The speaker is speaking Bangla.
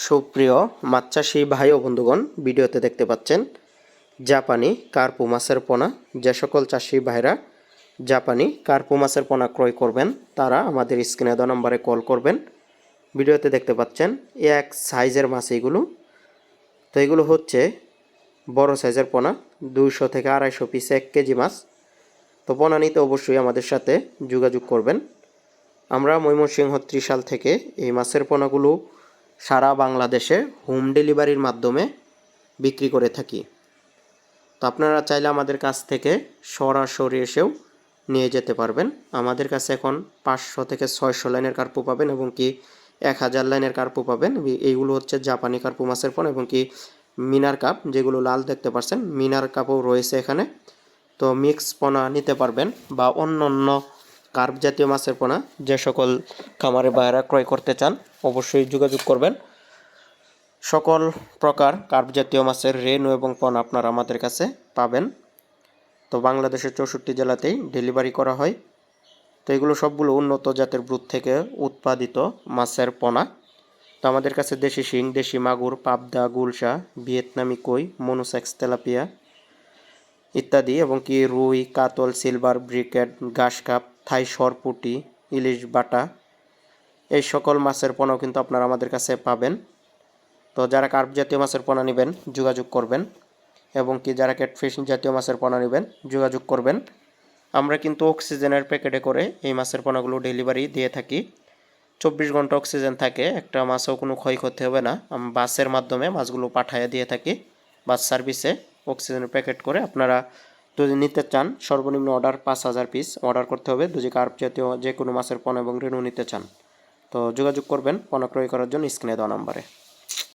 সুপ্রিয় মাছ চাষী ভাই ও বন্ধুগণ, ভিডিওতে দেখতে পাচ্ছেন জাপানি কার্পু মাছের পোনা। যে সকল চাষী ভাইরা জাপানি কার্পু মাছের পোনা ক্রয় করবেন তারা আমাদের স্ক্রিনে দেওয়া নম্বরে কল করবেন। ভিডিওতে দেখতে পাচ্ছেন এক সাইজের মাছ এগুলো। তো এগুলো হচ্ছে বড় সাইজের পোনা, 200 থেকে 250 পিস 1 কেজি মাছ। তো পোনা নিতে অবশ্যই আমাদের সাথে যোগাযোগ করবেন। আমরা ময়মনসিংহ ত্রিশাল থেকে এই মাছের পোনাগুলো সারা বাংলাদেশে হোম ডেলিভারির মাধ্যমে বিক্রি করে থাকি। তো আপনারা চাইলে আমাদের কাছ থেকে সরাসরি এসেও নিয়ে যেতে পারবেন। আমাদের কাছে এখন 500 থেকে 600 লাইনের কার্পু পাবেন এবং কি 1000 লাইনের কার্পু পাবেন। এইগুলো হচ্ছে জাপানি কার্পু মাছের পোনা এবং কি মিনার কাপ, যেগুলো লাল দেখতে পাচ্ছেন, মিনার কাপও রয়েছে এখানে। তো মিক্স পোনা নিতে পারবেন বা অন্য অন্য কার্প জাতীয় মাছের পোনা যে সকল খামারে বাইরা ক্রয় করতে চান অবশ্যই যোগাযোগ করবেন। সকল প্রকার কার্প জাতীয় মাছের রেনু এবং পোনা আপনারা আমাদের কাছে পাবেন। তো বাংলাদেশের 64 জেলাতেই ডেলিভারি করা হয়। তো এগুলো সবগুলো উন্নত জাতের ব্রুড থেকে উৎপাদিত মাছের পোনা। তো আমাদের কাছে দেশি শিং, দেশি মাগুর, পাবদা, গুলশা, ভিয়েতনামি কই, মনোসেক্স তেলাপিয়া ইত্যাদি এবং কি রুই, কাতল, সিলভার, ব্রিকেট, ঘাস কাপ, থাই সরপুটি, ইলিশ বাটা, এই সকল মাছের পোনাও কিন্তু আপনারা আমাদের কাছে পাবেন। তো যারা কার্প জাতীয় মাছের পোনা নেবেন যোগাযোগ করবেন এবং কি যারা ক্যাটফিশ জাতীয় মাছের পোনা নেবেন যোগাযোগ করবেন। আমরা কিন্তু অক্সিজেনের প্যাকেটে করে এই মাছের পোনাগুলো ডেলিভারি দিয়ে থাকি। 24 ঘন্টা অক্সিজেন থাকে, একটা মাছও কোনো ক্ষয়ক্ষতি হবে না। আমি বাসের মাধ্যমে মাছগুলো পাঠিয়ে দিয়ে থাকি, বাস সার্ভিসে অক্সিজেনের প্যাকেট করে। আপনারা যদি নিতে চান সর্বনিম্ন অর্ডার 5000 পিস অর্ডার করতে হবে যদি কার্প জাতীয় যে কোনো মাছের পোনা এবং রেনু নিতে চান। তো যোগাযোগ করবেন পোনা ক্রয় করার জন্য স্ক্রিনে দেওয়া নম্বরে।